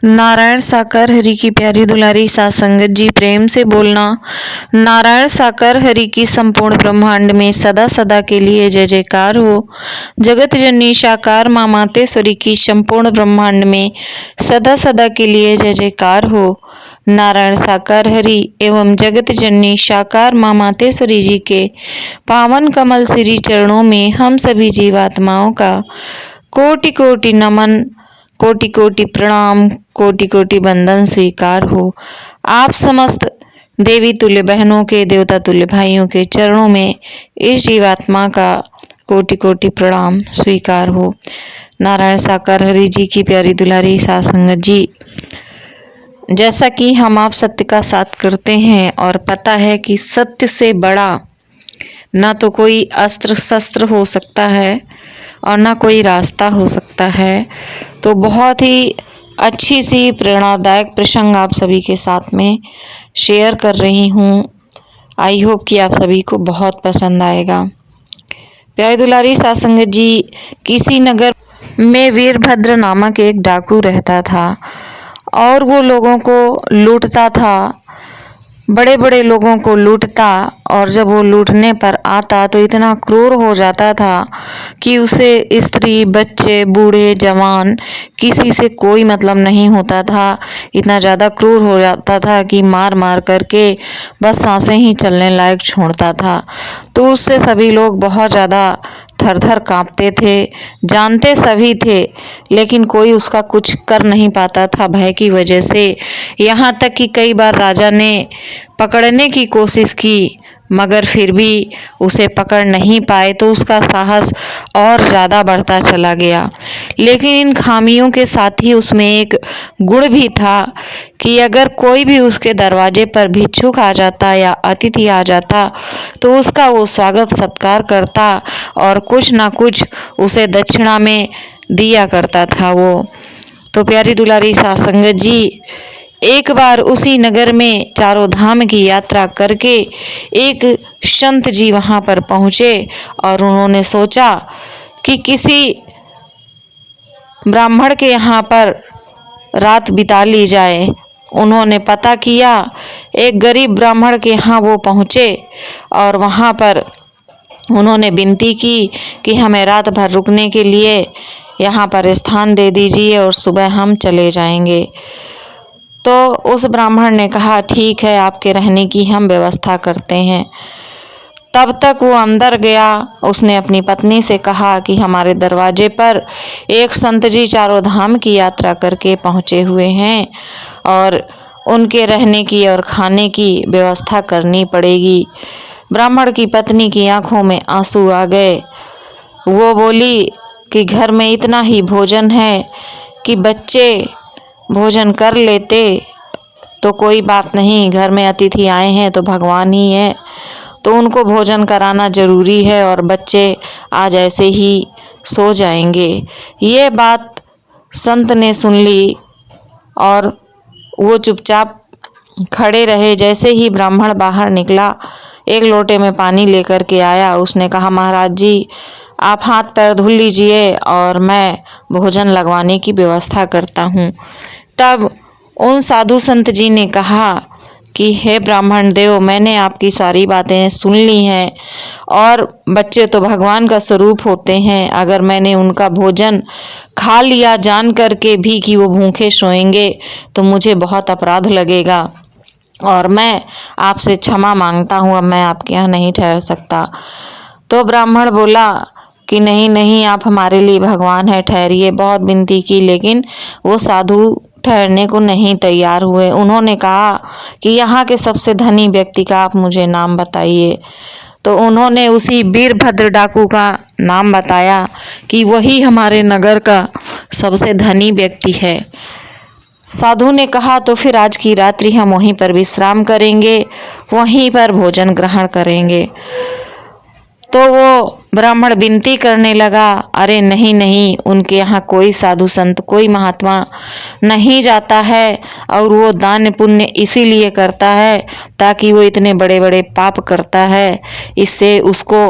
नारायण साकार हरि की प्यारी दुलारी सात संगत जी, प्रेम से बोलना। नारायण साकार हरि की संपूर्ण ब्रह्मांड में सदा सदा के लिए जय जयकार हो। जगत जननी साकार मां मातेश्वरी की संपूर्ण ब्रह्मांड में सदा सदा के लिए जय जयकार हो। नारायण साकार हरि एवं जगत जननी साकार मां मातेश्वरी जी के पावन कमल श्री चरणों में हम सभी जीवात्माओं का कोटि कोटि नमन, कोटि कोटि प्रणाम, कोटि कोटि वंदन स्वीकार हो। आप समस्त देवी तुल्य बहनों के, देवता तुल्य भाइयों के चरणों में इस जीवात्मा का कोटि कोटि प्रणाम स्वीकार हो। नारायण साकार हरि जी की प्यारी दुलारी सात संगत जी, जैसा कि हम आप सत्य का साथ करते हैं और पता है कि सत्य से बड़ा ना तो कोई अस्त्र शस्त्र हो सकता है और ना कोई रास्ता हो सकता है, तो बहुत ही अच्छी सी प्रेरणादायक प्रसंग आप सभी के साथ में शेयर कर रही हूँ। आई होप कि आप सभी को बहुत पसंद आएगा। प्यारी दुलारी सात संगत जी, किसी नगर में वीरभद्र नामक एक डाकू रहता था और वो लोगों को लूटता था, बड़े बड़े लोगों को लूटता, और जब वो लूटने पर आता तो इतना क्रूर हो जाता था कि उसे स्त्री, बच्चे, बूढ़े, जवान किसी से कोई मतलब नहीं होता था। इतना ज़्यादा क्रूर हो जाता था कि मार मार करके बस सांसें ही चलने लायक छोड़ता था। तो उससे सभी लोग बहुत ज़्यादा थर थर काँपते थे। जानते सभी थे लेकिन कोई उसका कुछ कर नहीं पाता था भय की वजह से। यहाँ तक कि कई बार राजा ने पकड़ने की कोशिश की मगर फिर भी उसे पकड़ नहीं पाए, तो उसका साहस और ज़्यादा बढ़ता चला गया। लेकिन इन खामियों के साथ ही उसमें एक गुण भी था कि अगर कोई भी उसके दरवाजे पर भिक्षुक आ जाता या अतिथि आ जाता तो उसका वो स्वागत सत्कार करता और कुछ ना कुछ उसे दक्षिणा में दिया करता था वो। तो प्यारी दुलारी सात संगत जी, एक बार उसी नगर में चारों धाम की यात्रा करके एक संत जी वहां पर पहुंचे और उन्होंने सोचा कि किसी ब्राह्मण के यहाँ पर रात बिता ली जाए। उन्होंने पता किया, एक गरीब ब्राह्मण के यहाँ वो पहुँचे और वहाँ पर उन्होंने विनती की कि हमें रात भर रुकने के लिए यहाँ पर स्थान दे दीजिए और सुबह हम चले जाएंगे। तो उस ब्राह्मण ने कहा ठीक है, आपके रहने की हम व्यवस्था करते हैं। तब तक वो अंदर गया। उसने अपनी पत्नी से कहा कि हमारे दरवाजे पर एक संत जी चारों धाम की यात्रा करके पहुँचे हुए हैं और उनके रहने की और खाने की व्यवस्था करनी पड़ेगी। ब्राह्मण की पत्नी की आंखों में आंसू आ गए। वो बोली कि घर में इतना ही भोजन है कि बच्चे भोजन कर लेते तो कोई बात नहीं, घर में अतिथि आए हैं तो भगवान ही है, तो उनको भोजन कराना जरूरी है और बच्चे आज ऐसे ही सो जाएंगे। ये बात संत ने सुन ली और वो चुपचाप खड़े रहे। जैसे ही ब्राह्मण बाहर निकला, एक लोटे में पानी लेकर के आया। उसने कहा महाराज जी, आप हाथ पैर धुल लीजिए और मैं भोजन लगवाने की व्यवस्था करता हूँ। तब उन साधु संत जी ने कहा कि हे ब्राह्मण देव, मैंने आपकी सारी बातें सुन ली हैं और बच्चे तो भगवान का स्वरूप होते हैं। अगर मैंने उनका भोजन खा लिया जान करके भी कि वो भूखे सोएंगे तो मुझे बहुत अपराध लगेगा और मैं आपसे क्षमा मांगता हूँ, अब मैं आपके यहाँ नहीं ठहर सकता। तो ब्राह्मण बोला कि नहीं नहीं, आप हमारे लिए भगवान है, ठहरिए। बहुत विनती की लेकिन वो साधु ठहरने को नहीं तैयार हुए। उन्होंने कहा कि यहाँ के सबसे धनी व्यक्ति का आप मुझे नाम बताइए। तो उन्होंने उसी वीरभद्र डाकू का नाम बताया कि वही हमारे नगर का सबसे धनी व्यक्ति है। साधु ने कहा तो फिर आज की रात्रि हम वहीं पर विश्राम करेंगे, वहीं पर भोजन ग्रहण करेंगे। तो वो ब्राह्मण विनती करने लगा, अरे नहीं नहीं, उनके यहाँ कोई साधु संत, कोई महात्मा नहीं जाता है और वो दान पुण्य इसीलिए करता है ताकि वो इतने बड़े बड़े पाप करता है, इससे उसको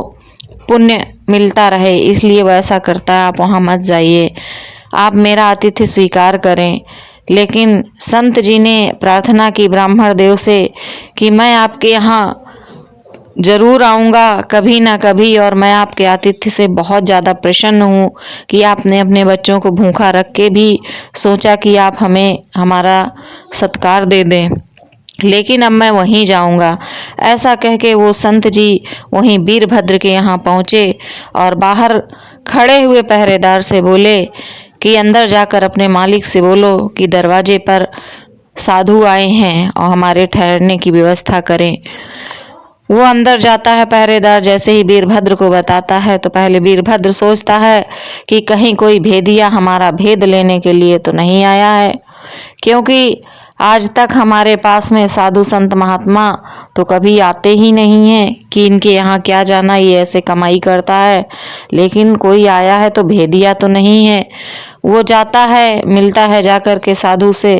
पुण्य मिलता रहे, इसलिए वो ऐसा करता है। आप वहाँ मत जाइए, आप मेरा आतिथ्य स्वीकार करें। लेकिन संत जी ने प्रार्थना की ब्राह्मण देव से कि मैं आपके यहाँ जरूर आऊँगा कभी ना कभी, और मैं आपके आतिथ्य से बहुत ज़्यादा प्रसन्न हूँ कि आपने अपने बच्चों को भूखा रख के भी सोचा कि आप हमें हमारा सत्कार दे दें, लेकिन अब मैं वहीं जाऊंगा। ऐसा कह के वो संत जी वहीं वीरभद्र के यहाँ पहुँचे और बाहर खड़े हुए पहरेदार से बोले कि अंदर जाकर अपने मालिक से बोलो कि दरवाजे पर साधु आए हैं और हमारे ठहरने की व्यवस्था करें। वो अंदर जाता है, पहरेदार जैसे ही वीरभद्र को बताता है तो पहले वीरभद्र सोचता है कि कहीं कोई भेदिया हमारा भेद लेने के लिए तो नहीं आया है, क्योंकि आज तक हमारे पास में साधु संत महात्मा तो कभी आते ही नहीं हैं कि इनके यहाँ क्या जाना, ये ऐसे कमाई करता है, लेकिन कोई आया है तो भेदिया तो नहीं है। वो जाता है, मिलता है जाकर के साधु से,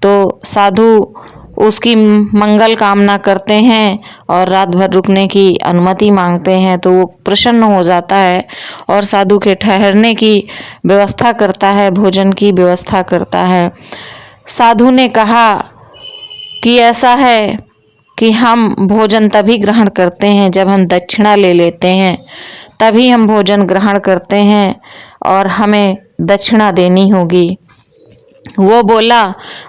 तो साधु उसकी मंगल कामना करते हैं और रात भर रुकने की अनुमति मांगते हैं, तो वो प्रसन्न हो जाता है और साधु के ठहरने की व्यवस्था करता है, भोजन की व्यवस्था करता है। साधु ने कहा कि ऐसा है कि हम भोजन तभी ग्रहण करते हैं जब हम दक्षिणा ले लेते हैं, तभी हम भोजन ग्रहण करते हैं और हमें दक्षिणा देनी होगी। वो बोला,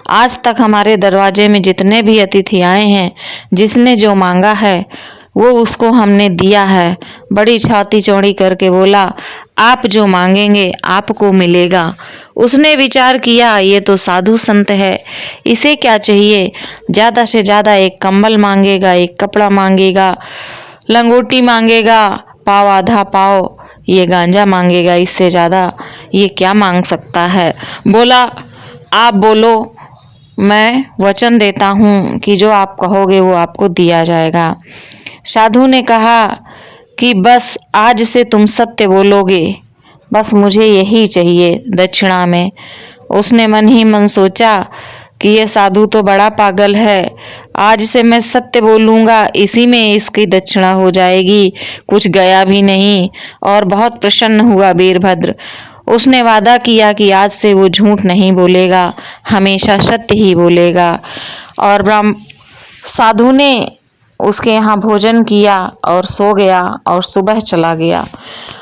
आज तक हमारे दरवाजे में जितने भी अतिथि आए हैं, जिसने जो मांगा है वो उसको हमने दिया है। बड़ी छाती चौड़ी करके बोला, आप जो मांगेंगे आपको मिलेगा। उसने विचार किया, ये तो साधु संत है, इसे क्या चाहिए, ज़्यादा से ज़्यादा एक कंबल मांगेगा, एक कपड़ा मांगेगा, लंगोटी मांगेगा, पाव आधा पाव ये गांजा मांगेगा, इससे ज़्यादा ये क्या मांग सकता है। बोला, आप बोलो, मैं वचन देता हूँ कि जो आप कहोगे वो आपको दिया जाएगा। साधु ने कहा कि बस आज से तुम सत्य बोलोगे, बस मुझे यही चाहिए दक्षिणा में। उसने मन ही मन सोचा कि ये साधु तो बड़ा पागल है, आज से मैं सत्य बोलूँगा, इसी में इसकी दक्षिणा हो जाएगी। कुछ गया भी नहीं और बहुत प्रसन्न हुआ वीरभद्र। उसने वादा किया कि आज से वो झूठ नहीं बोलेगा, हमेशा सत्य ही बोलेगा। और साधु ने उसके यहाँ भोजन किया और सो गया और सुबह चला गया।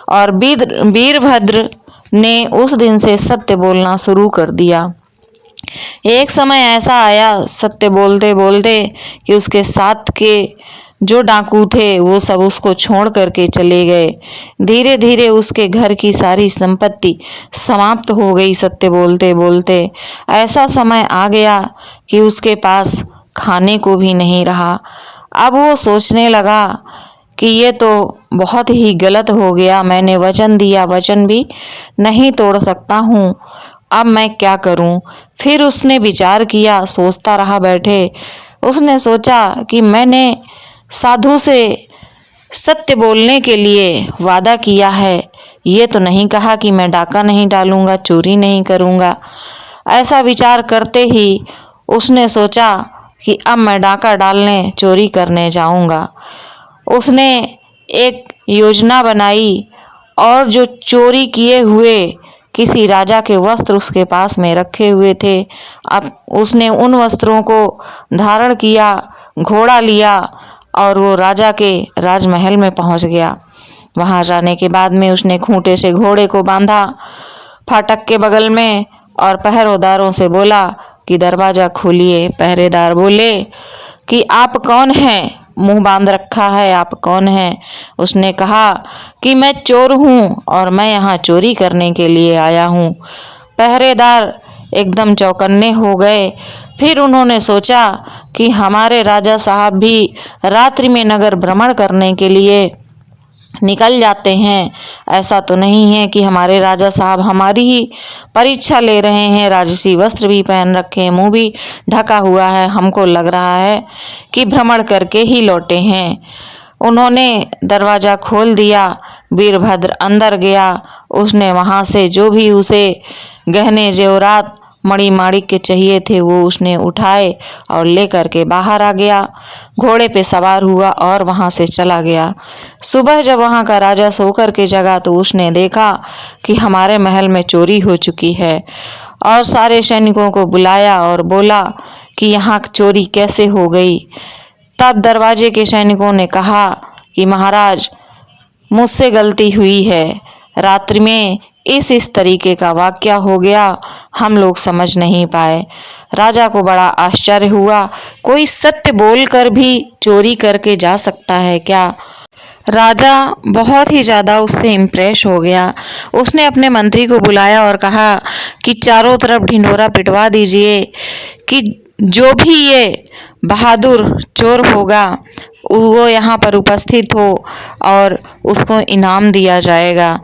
और वीरभद्र ने उस दिन से सत्य बोलना शुरू कर दिया। एक समय ऐसा आया सत्य बोलते बोलते कि उसके साथ के जो डाकू थे वो सब उसको छोड़ करके चले गए। धीरे धीरे उसके घर की सारी संपत्ति समाप्त हो गई सत्य बोलते बोलते। ऐसा समय आ गया कि उसके पास खाने को भी नहीं रहा। अब वो सोचने लगा कि ये तो बहुत ही गलत हो गया, मैंने वचन दिया, वचन भी नहीं तोड़ सकता हूँ, अब मैं क्या करूँ। फिर उसने विचार किया, सोचता रहा बैठे। उसने सोचा कि मैंने साधु से सत्य बोलने के लिए वादा किया है, ये तो नहीं कहा कि मैं डाका नहीं डालूंगा, चोरी नहीं करूंगा। ऐसा विचार करते ही उसने सोचा कि अब मैं डाका डालने, चोरी करने जाऊंगा। उसने एक योजना बनाई और जो चोरी किए हुए किसी राजा के वस्त्र उसके पास में रखे हुए थे, अब उसने उन वस्त्रों को धारण किया, घोड़ा लिया और वो राजा के राजमहल में पहुंच गया। वहां जाने के बाद में उसने खूंटे से घोड़े को बांधा फाटक के बगल में और पहरेदारों से बोला कि दरवाजा खोलिए। पहरेदार बोले कि आप कौन हैं, मुंह बांध रखा है, आप कौन हैं। उसने कहा कि मैं चोर हूँ और मैं यहाँ चोरी करने के लिए आया हूँ। पहरेदार एकदम चौकन्ने हो गए। फिर उन्होंने सोचा कि हमारे राजा साहब भी रात्रि में नगर भ्रमण करने के लिए निकल जाते हैं, ऐसा तो नहीं है कि हमारे राजा साहब हमारी ही परीक्षा ले रहे हैं। राजसी वस्त्र भी पहन रखे हैं, मुंह भी ढका हुआ है, हमको लग रहा है कि भ्रमण करके ही लौटे हैं। उन्होंने दरवाज़ा खोल दिया। वीरभद्र अंदर गया। उसने वहाँ से जो भी उसे गहने जेवरात मणि माणिक के चाहिए थे वो उसने उठाए और लेकर के बाहर आ गया। घोड़े पे सवार हुआ और वहाँ से चला गया। सुबह जब वहाँ का राजा सो कर के जगा तो उसने देखा कि हमारे महल में चोरी हो चुकी है और सारे सैनिकों को बुलाया और बोला कि यहाँ चोरी कैसे हो गई। तब दरवाजे के सैनिकों ने कहा कि महाराज, मुझसे गलती हुई है, रात्रि में इस तरीके का वाकया हो गया, हम लोग समझ नहीं पाए। राजा को बड़ा आश्चर्य हुआ, कोई सत्य बोलकर भी चोरी करके जा सकता है क्या? राजा बहुत ही ज़्यादा उससे इम्प्रेस हो गया। उसने अपने मंत्री को बुलाया और कहा कि चारों तरफ ढिंढोरा पिटवा दीजिए कि जो भी ये बहादुर चोर होगा वो यहाँ पर उपस्थित हो और उसको इनाम दिया जाएगा।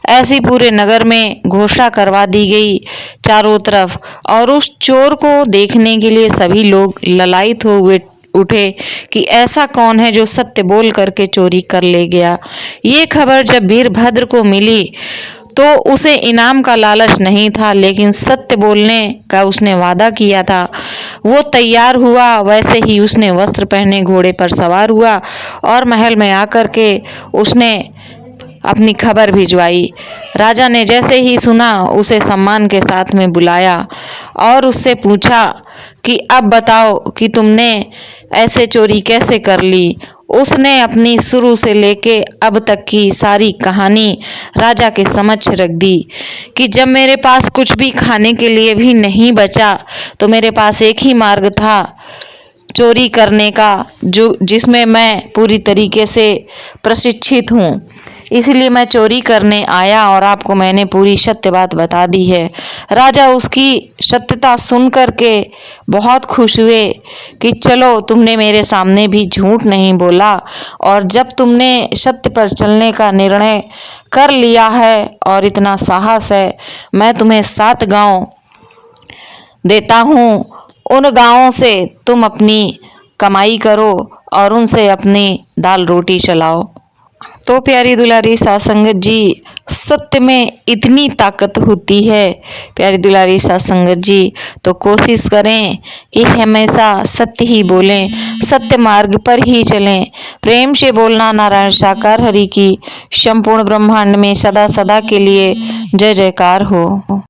ऐसी पूरे नगर में घोषणा करवा दी गई चारों तरफ, और उस चोर को देखने के लिए सभी लोग ललायित हुए उठे कि ऐसा कौन है जो सत्य बोल करके चोरी कर ले गया। ये खबर जब वीरभद्र को मिली तो उसे इनाम का लालच नहीं था, लेकिन सत्य बोलने का उसने वादा किया था। वो तैयार हुआ, वैसे ही उसने वस्त्र पहने घोड़े पर सवार हुआ और महल में आकर के उसने अपनी खबर भिजवाई। राजा ने जैसे ही सुना उसे सम्मान के साथ में बुलाया और उससे पूछा कि अब बताओ कि तुमने ऐसे चोरी कैसे कर ली। उसने अपनी शुरू से लेके अब तक की सारी कहानी राजा के समक्ष रख दी कि जब मेरे पास कुछ भी खाने के लिए भी नहीं बचा तो मेरे पास एक ही मार्ग था चोरी करने का, जो जिसमें मैं पूरी तरीके से प्रशिक्षित हूँ, इसलिए मैं चोरी करने आया और आपको मैंने पूरी सत्य बात बता दी है। राजा उसकी सत्यता सुन कर के बहुत खुश हुए कि चलो, तुमने मेरे सामने भी झूठ नहीं बोला, और जब तुमने सत्य पर चलने का निर्णय कर लिया है और इतना साहस है, मैं तुम्हें 7 गांव देता हूँ। उन गांवों से तुम अपनी कमाई करो और उनसे अपनी दाल रोटी चलाओ। तो प्यारी दुलारी साध संगत जी, सत्य में इतनी ताकत होती है प्यारी दुलारी साध संगत जी। तो कोशिश करें कि हमेशा सत्य ही बोलें, सत्य मार्ग पर ही चलें। प्रेम से बोलना नारायण साकार हरि की संपूर्ण ब्रह्मांड में सदा सदा के लिए जय जयकार हो।